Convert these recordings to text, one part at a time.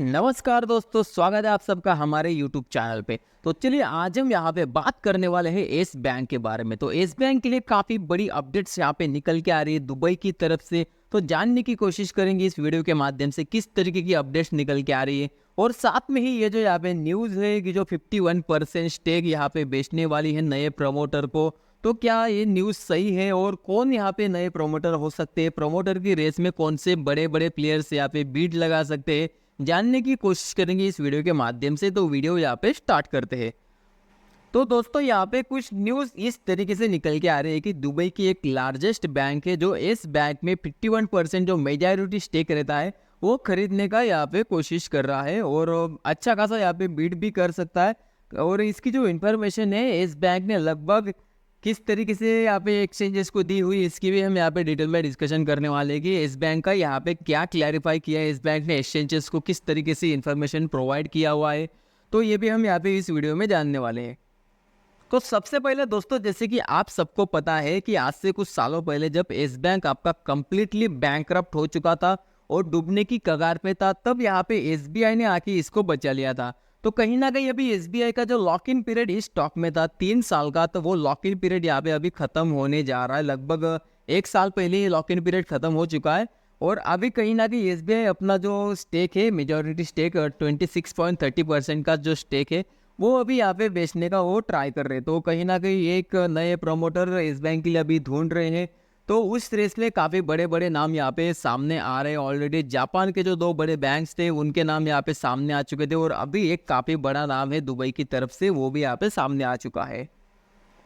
नमस्कार दोस्तों, स्वागत है आप सबका हमारे YouTube चैनल पे। तो चलिए आज हम यहाँ पे बात करने वाले हैं येस बैंक के बारे में। तो येस बैंक के लिए काफ़ी बड़ी अपडेट्स यहाँ पे निकल के आ रही है दुबई की तरफ से। तो जानने की कोशिश करेंगे इस वीडियो के माध्यम से किस तरीके की अपडेट्स निकल के आ रही है। और साथ में ही ये जो यहाँ पे न्यूज़ है कि जो 51% स्टेक यहाँ पे बेचने वाली है नए प्रमोटर को, तो क्या ये न्यूज़ सही है और कौन यहाँ पे नए प्रमोटर हो सकते हैं, प्रमोटर की रेस में कौन से बड़े बड़े प्लेयर्स यहाँ पे बीट लगा सकते हैं, जानने की कोशिश करेंगे इस वीडियो के माध्यम से। तो वीडियो यहाँ पे स्टार्ट करते हैं। तो दोस्तों यहाँ पे कुछ न्यूज़ इस तरीके से निकल के आ रही है कि दुबई की एक लार्जेस्ट बैंक है जो इस बैंक में 51% जो मेजॉरिटी स्टेक रहता है वो खरीदने का यहाँ पे कोशिश कर रहा है और अच्छा खासा यहाँ पे बीट भी कर सकता है। और इसकी जो इन्फॉर्मेशन है इस बैंक ने लगभग किस तरीके से यहाँ पे एक्सचेंजेस को दी हुई, इसकी भी हम यहाँ पे डिटेल में डिस्कशन करने वाले हैं कि इस बैंक का यहाँ पे क्या क्लैरिफाई किया है, इस बैंक ने एक्सचेंजेस को किस तरीके से इन्फॉर्मेशन प्रोवाइड किया हुआ है। तो ये भी हम यहाँ पे इस वीडियो में जानने वाले हैं। तो सबसे पहले दोस्तों, जैसे कि आप सबको पता है कि आज से कुछ सालों पहले जब येस बैंक आपका कंप्लीटली बैंकरप्ट हो चुका था और डूबने की कगार पे था, तब यहाँ पे एसबीआई ने आके इसको बचा लिया था। तो कहीं ना कहीं अभी एसबीआई का जो लॉक इन पीरियड इस स्टॉक में था 3 साल का, तो वो लॉक इन पीरियड यहाँ पे अभी खत्म होने जा रहा है। लगभग 1 साल पहले ये लॉक इन पीरियड खत्म हो चुका है और अभी कहीं ना कहीं एसबीआई अपना जो स्टेक है, मेजॉरिटी स्टेक 26.30% का जो स्टेक है वो अभी यहाँ पे बेचने का वो ट्राई कर रहे हैं। तो कहीं ना कहीं एक नए प्रमोटर इस बैंक के लिए अभी ढूंढ रहे हैं। तो उस रेस में काफ़ी बड़े बड़े नाम यहाँ पे सामने आ रहे हैं। ऑलरेडी जापान के जो 2 बड़े बैंक्स थे उनके नाम यहाँ पे सामने आ चुके थे और अभी एक काफ़ी बड़ा नाम है दुबई की तरफ से, वो भी यहाँ पे सामने आ चुका है।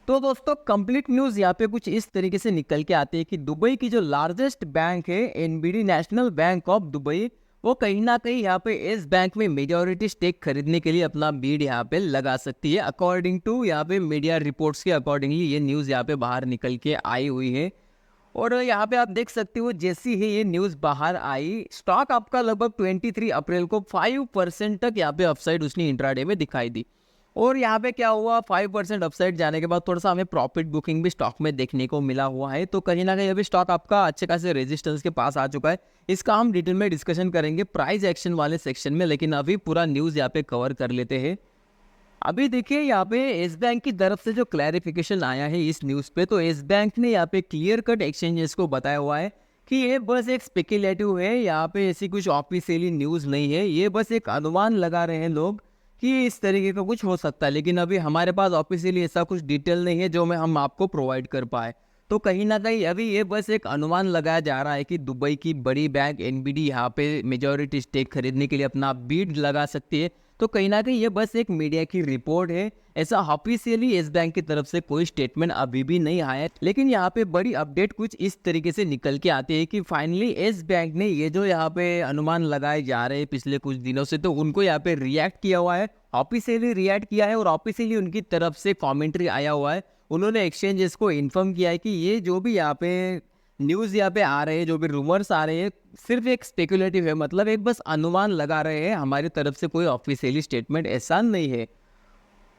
तो दोस्तों कंप्लीट न्यूज़ यहाँ पे कुछ इस तरीके से निकल के आती है कि दुबई की जो लार्जेस्ट बैंक है NBD national bank of Dubai, वो कहीं ना कहीं यहाँ पे इस बैंक में मेजॉरिटी स्टेक खरीदने के लिए अपना बीड यहाँ पे लगा सकती है। अकॉर्डिंग टू यहाँ पे मीडिया रिपोर्ट्स के अकॉर्डिंगली ये न्यूज़ यहाँ पे बाहर निकल के आई हुई है। और यहाँ पे आप देख सकते हो जैसी ही ये न्यूज़ बाहर आई, स्टॉक आपका लगभग 23 अप्रैल को 5% तक यहाँ पे अपसाइड उसने इंट्राडे में दिखाई दी। और यहाँ पे क्या हुआ, 5% अपसाइड जाने के बाद थोड़ा सा हमें प्रॉफिट बुकिंग भी स्टॉक में देखने को मिला हुआ है। तो कहीं ना कहीं अभी स्टॉक आपका अच्छे खासे रेजिस्टेंस के पास आ चुका है। इसका हम डिटेल में डिस्कशन करेंगे प्राइस एक्शन वाले सेक्शन में, लेकिन अभी पूरा न्यूज़ यहाँ पे कवर कर लेते हैं। अभी देखिए यहाँ पे येस बैंक की तरफ से जो क्लैरिफिकेशन आया है इस न्यूज़ पे, तो येस बैंक ने यहाँ पे क्लियर कट एक्सचेंजेस को बताया हुआ है कि ये बस एक स्पेकुलेटिव है, यहाँ पे ऐसी कुछ ऑफिशियली न्यूज़ नहीं है, ये बस एक अनुमान लगा रहे हैं लोग कि इस तरीके का कुछ हो सकता है। लेकिन अभी हमारे पास ऑफिशियली ऐसा कुछ डिटेल नहीं है जो हम आपको प्रोवाइड कर पाए। तो कहीं ना कहीं अभी ये बस एक अनुमान लगाया जा रहा है कि दुबई की बड़ी बैंक एनबीडी यहाँ पे मेजॉरिटी स्टेक खरीदने के लिए अपना बीड लगा सकती है। तो कहीं ना कहीं ये बस एक मीडिया की रिपोर्ट है, ऐसा ऑफिशियली इस बैंक की तरफ से कोई स्टेटमेंट अभी भी नहीं आया है। लेकिन यहाँ पे बड़ी अपडेट कुछ इस तरीके से निकल के आती है कि फाइनली इस बैंक ने ये जो यहाँ पे अनुमान लगाए जा रहे हैं पिछले कुछ दिनों से, तो उनको यहाँ पे रिएक्ट किया हुआ है, ऑफिशियली रिएक्ट किया है और ऑफिशियली उनकी तरफ से कॉमेंट्री आया हुआ है। उन्होंने एक्सचेंजेस को इन्फॉर्म किया है कि ये जो भी यहाँ पे न्यूज़ यहाँ पे आ रहे हैं, जो भी रूमर्स आ रहे हैं, सिर्फ एक स्पेकुलेटिव है, मतलब एक बस अनुमान लगा रहे हैं, हमारी तरफ से कोई ऑफिशियली स्टेटमेंट ऐसा नहीं है।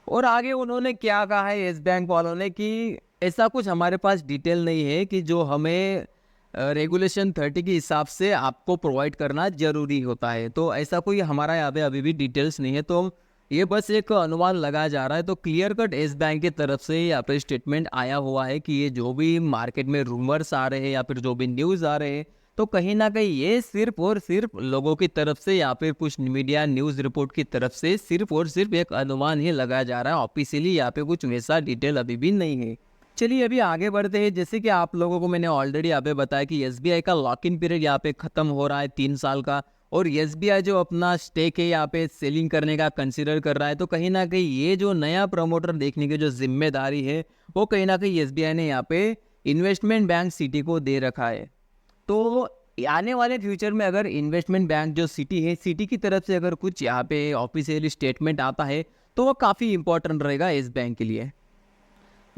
और आगे उन्होंने क्या कहा है येस बैंक वालों ने कि ऐसा कुछ हमारे पास डिटेल नहीं है कि जो हमें रेगुलेशन 30 के हिसाब से आपको प्रोवाइड करना जरूरी होता है। तो ऐसा कोई हमारा यहाँ पे अभी भी डिटेल्स नहीं है, तो ये बस एक अनुमान लगाया जा रहा है। तो क्लियर कट येस बैंक की तरफ से यहाँ पे स्टेटमेंट आया हुआ है कि ये जो भी मार्केट में रूमर्स आ रहे हैं या फिर जो भी न्यूज़ आ रहे हैं, तो कहीं ना कहीं ये सिर्फ और सिर्फ लोगों की तरफ से या फिर कुछ मीडिया न्यूज़ रिपोर्ट की तरफ से सिर्फ और सिर्फ एक अनुमान ही लगाया जा रहा है। ऑफिशियली यहाँ पे कुछ वैसा डिटेल अभी भी नहीं है। चलिए अभी आगे बढ़ते हैं। जैसे कि आप लोगों को मैंने ऑलरेडी यहाँ पे बताया कि एसबीआई का लॉक इन पीरियड यहाँ पे ख़त्म हो रहा है 3 साल का, और एसबीआई जो अपना स्टेक है यहाँ पे सेलिंग करने का कंसिडर कर रहा है। तो कहीं ना कहीं ये जो नया प्रमोटर देखने की जो जिम्मेदारी है वो कहीं ना कहीं एसबीआई ने यहाँ पे इन्वेस्टमेंट बैंक सिटी को दे रखा है। तो आने वाले फ्यूचर में अगर इन्वेस्टमेंट बैंक जो सिटी है, सिटी की तरफ से अगर कुछ यहाँ पे ऑफिशियली स्टेटमेंट आता है तो वो काफ़ी इंपॉर्टेंट रहेगा इस बैंक के लिए।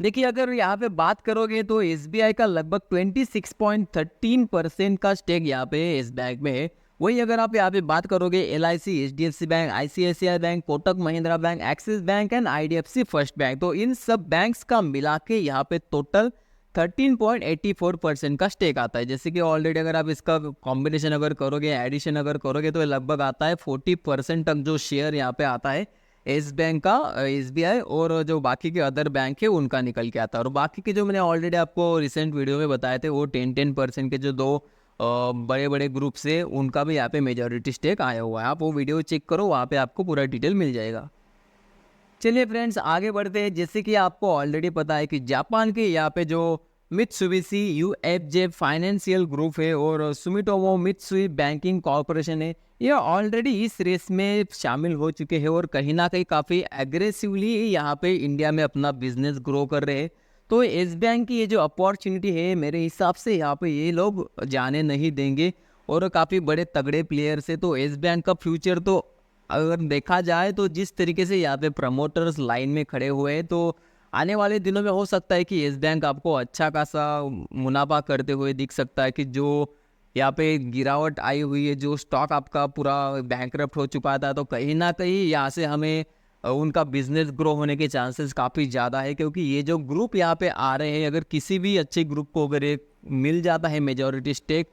देखिए अगर यहाँ पे बात करोगे तो एसबीआई का लगभग 26.13% का स्टेक यहाँ पे इस बैंक में है। वही अगर आप यहाँ पे बात करोगे LIC, HDFC bank, ICICI bank, Kotak Mahindra bank, axis bank and IDFC first bank, तो इन सब बैंक्स का मिला के यहाँ पे टोटल 13.84% का स्टेक आता है। जैसे कि ऑलरेडी अगर आप इसका कॉम्बिनेशन अगर करोगे, एडिशन अगर करोगे, तो लगभग आता है 40% तक जो शेयर यहाँ पे आता है एस बैंक का, SBI और जो बाकी के अदर बैंक है उनका निकल के आता है। और बाकी के जो मैंने ऑलरेडी आपको रिसेंट वीडियो में बताए थे वो 10% के जो दो बड़े बड़े ग्रुप से उनका भी यहाँ पे मेजॉरिटी स्टेक आया हुआ है। आप वो वीडियो चेक करो, वहाँ पे आपको पूरा डिटेल मिल जाएगा। चलिए फ्रेंड्स आगे बढ़ते हैं। जैसे कि आपको ऑलरेडी पता है कि जापान के यहाँ पे जो मित्सुबिशी UFJ फाइनेंशियल ग्रुप है और सुमिटोमो मित्सुई बैंकिंग कॉर्पोरेशन है, ये ऑलरेडी इस रेस में शामिल हो चुके हैं और कहीं ना कहीं काफ़ी एग्रेसिवली यहाँ पे इंडिया में अपना बिजनेस ग्रो कर रहे हैं। तो एस बैंक की ये जो अपॉर्चुनिटी है मेरे हिसाब से यहाँ पे ये लोग जाने नहीं देंगे और काफ़ी बड़े तगड़े प्लेयर्स है। तो एस बैंक का फ्यूचर तो अगर देखा जाए तो जिस तरीके से यहाँ पे प्रमोटर्स लाइन में खड़े हुए हैं, तो आने वाले दिनों में हो सकता है कि येस बैंक आपको अच्छा खासा मुनाफा करते हुए दिख सकता है। कि जो यहाँ पे गिरावट आई हुई है, जो स्टॉक आपका पूरा बैंकरप्ट हो चुका था, तो कहीं ना कहीं यहाँ से हमें उनका बिजनेस ग्रो होने के चांसेस काफ़ी ज़्यादा है। क्योंकि ये जो ग्रुप यहाँ पे आ रहे हैं, अगर किसी भी अच्छे ग्रुप को अगर एक मिल जाता है मेजॉरिटी स्टेक,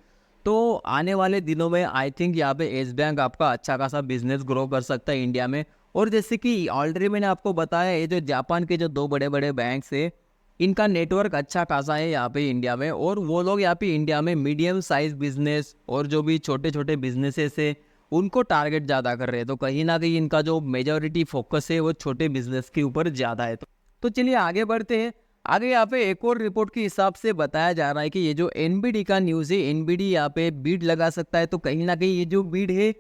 तो आने वाले दिनों में आई थिंक यहाँ पे एस बैंक आपका अच्छा खासा बिजनेस ग्रो कर सकता है इंडिया में। और जैसे कि ऑलरेडी मैंने आपको बताया, ये जो जापान के जो दो बड़े बड़े बैंक्स है, इनका नेटवर्क अच्छा खासा है यहाँ पे इंडिया में, और वो लोग यहाँ पे इंडिया में मीडियम साइज बिजनेस और जो भी छोटे छोटे बिजनेसेस है उनको टारगेट ज़्यादा कर रहे हैं। तो कहीं ना कहीं इनका जो मेजॉरिटी फोकस है वो छोटे बिजनेस के ऊपर ज़्यादा है। तो चलिए आगे बढ़ते हैं। आगे यहाँ पे एक और रिपोर्ट के हिसाब से बताया जा रहा है कि ये जो एनबीडी का न्यूज़ है, एनबीडी यहाँ पे बीड लगा सकता है। तो कहीं ना कहीं ये जो बीड है,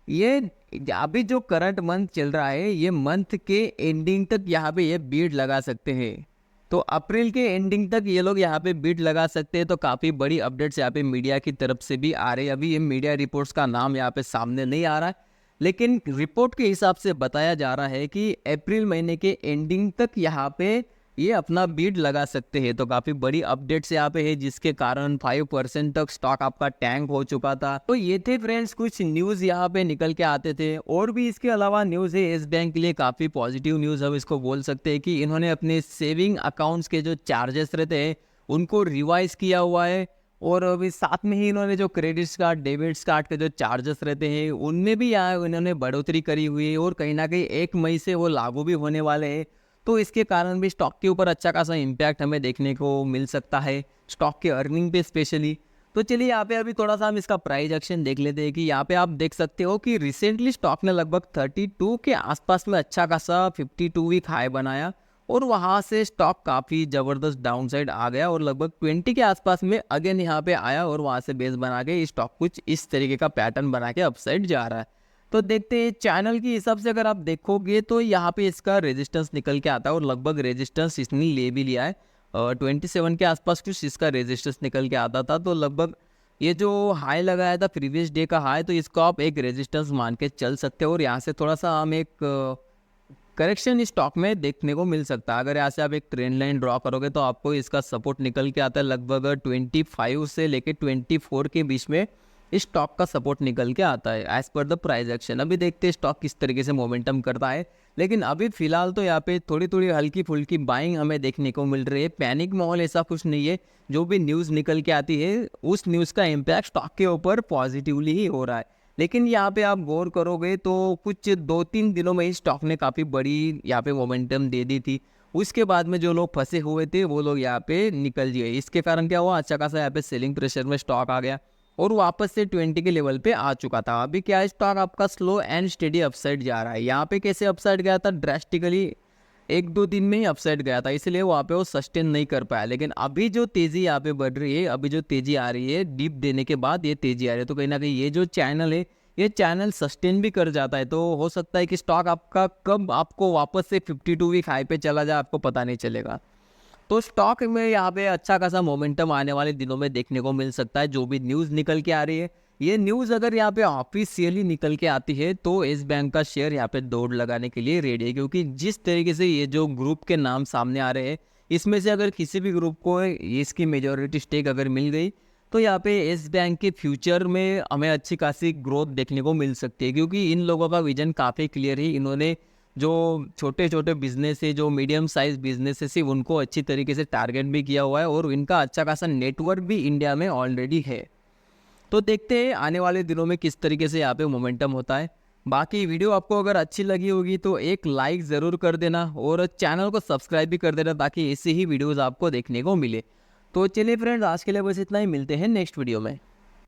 ये अभी जो करंट मंथ चल रहा है, ये मंथ के एंडिंग तक यहाँ पे ये बीड लगा सकते हैं। तो अप्रैल के एंडिंग तक ये लोग यहाँ पे बीड लगा सकते हैं। तो काफ़ी बड़ी अपडेट्स यहाँ पे मीडिया की तरफ से भी आ रही है। अभी ये मीडिया रिपोर्ट्स का नाम यहाँ पे सामने नहीं आ रहा है, लेकिन रिपोर्ट के हिसाब से बताया जा रहा है कि अप्रैल महीने के एंडिंग तक यहाँ पे ये अपना बीड लगा सकते हैं। तो काफ़ी बड़ी अपडेट्स यहाँ पे है, जिसके कारण 5% तक स्टॉक आपका टैंक हो चुका था। तो ये थे फ्रेंड्स कुछ न्यूज़ यहाँ पे निकल के आते थे। और भी इसके अलावा न्यूज़ है येस बैंक के लिए काफ़ी पॉजिटिव न्यूज़ हम इसको बोल सकते हैं कि इन्होंने अपने सेविंग अकाउंट्स के जो चार्जेस रहते हैं उनको रिवाइज किया हुआ है। और अभी साथ में ही इन्होंने जो क्रेडिट कार्ड, डेबिट कार्ड के जो चार्जेस रहते हैं उनमें भी यहाँ इन्होंने बढ़ोतरी करी हुई है, और कहीं ना कहीं 1 मई से वो लागू भी होने वाले हैं। तो इसके कारण भी स्टॉक के ऊपर अच्छा खासा इम्पैक्ट हमें देखने को मिल सकता है, स्टॉक के अर्निंग पे स्पेशली। तो चलिए यहाँ पे अभी थोड़ा सा हम इसका प्राइस एक्शन देख लेते हैं कि यहाँ पे आप देख सकते हो कि रिसेंटली स्टॉक ने लगभग 32 के आसपास में अच्छा खासा 52 वीक हाई बनाया, और वहाँ से स्टॉक काफ़ी ज़बरदस्त डाउन साइड आ गया और लगभग 20 के आसपास में अगेन यहाँ पे आया, और वहाँ से बेस बना के स्टॉक कुछ इस तरीके का पैटर्न बना के अपसाइड जा रहा है। तो देखते हैं चैनल के हिसाब से अगर आप देखोगे तो यहाँ पे इसका रेजिस्टेंस निकल के आता है, और लगभग रेजिस्टेंस इसने ले भी लिया है। 27 के आसपास कुछ इसका रेजिस्टेंस निकल के आता था। तो लगभग ये जो हाई लगाया था प्रीवियस डे का हाई, तो इसको आप एक रेजिस्टेंस मान के चल सकते हो। और यहाँ से थोड़ा सा हम एक करेक्शन इस स्टॉक में देखने को मिल सकता है। अगर यहाँ से आप एक ट्रेंड लाइन ड्रॉ करोगे तो आपको इसका सपोर्ट निकल के आता है लगभग 25 से लेके 24 के बीच में इस स्टॉक का सपोर्ट निकल के आता है as per the price action. अभी देखते हैं स्टॉक किस तरीके से मोमेंटम करता है, लेकिन अभी फिलहाल तो यहाँ पे थोड़ी थोड़ी हल्की फुल्की बाइंग हमें देखने को मिल रही है। पैनिक माहौल ऐसा कुछ नहीं है। जो भी न्यूज़ निकल के आती है उस न्यूज़ का इम्पैक्ट स्टॉक के ऊपर पॉजिटिवली ही हो रहा है। लेकिन यहाँ पे आप गौर करोगे तो कुछ 2-3 दिनों में ही स्टॉक ने काफ़ी बड़ी यहाँ पे मोमेंटम दे दी थी। उसके बाद में जो लोग फंसे हुए थे वो लोग यहाँ पे निकल गए। इसके कारण क्या हुआ, अच्छा खासा यहाँ पे सेलिंग प्रेशर में स्टॉक आ गया और वापस से 20 के लेवल पे आ चुका था। अभी क्या स्टॉक आपका स्लो एंड स्टेडी अपसाइड जा रहा है। यहाँ पे कैसे अपसाइड गया था, ड्रेस्टिकली 1-2 दिन में ही अपसाइड गया था, इसलिए वहाँ पे वो सस्टेन नहीं कर पाया। लेकिन अभी जो तेज़ी यहाँ पे बढ़ रही है, अभी जो तेज़ी आ रही है डीप देने के बाद ये तेज़ी आ रही है, तो कहीं ना कहीं ये जो चैनल है ये चैनल सस्टेन भी कर जाता है। तो हो सकता है कि स्टॉक आपका कब आपको वापस से 52 वीक हाई पे चला जाए आपको पता नहीं चलेगा। तो स्टॉक में यहाँ पे अच्छा खासा मोमेंटम आने वाले दिनों में देखने को मिल सकता है। जो भी न्यूज़ निकल के आ रही है, ये न्यूज़ अगर यहाँ पे ऑफिशियली निकल के आती है तो इस बैंक का शेयर यहाँ पे दौड़ लगाने के लिए रेडी है। क्योंकि जिस तरीके से ये जो ग्रुप के नाम सामने आ रहे हैं, इसमें से अगर किसी भी ग्रुप को इसकी मेजॉरिटी स्टेक अगर मिल गई तो यहाँ पे इस बैंक के फ्यूचर में हमें अच्छी खासी ग्रोथ देखने को मिल सकती है। क्योंकि इन लोगों का विजन काफ़ी क्लियर है। इन्होंने जो छोटे छोटे बिजनेस है, जो मीडियम साइज बिजनेस है, सिर्फ उनको अच्छी तरीके से टारगेट भी किया हुआ है और इनका अच्छा खासा नेटवर्क भी इंडिया में ऑलरेडी है। तो देखते हैं आने वाले दिनों में किस तरीके से यहाँ पे मोमेंटम होता है। बाकी वीडियो आपको अगर अच्छी लगी होगी तो एक लाइक ज़रूर कर देना और चैनल को सब्सक्राइब भी कर देना ताकि ऐसे ही वीडियोस आपको देखने को मिले। तो चलिए फ्रेंड्स, आज के लिए बस इतना ही, मिलते हैं नेक्स्ट वीडियो में।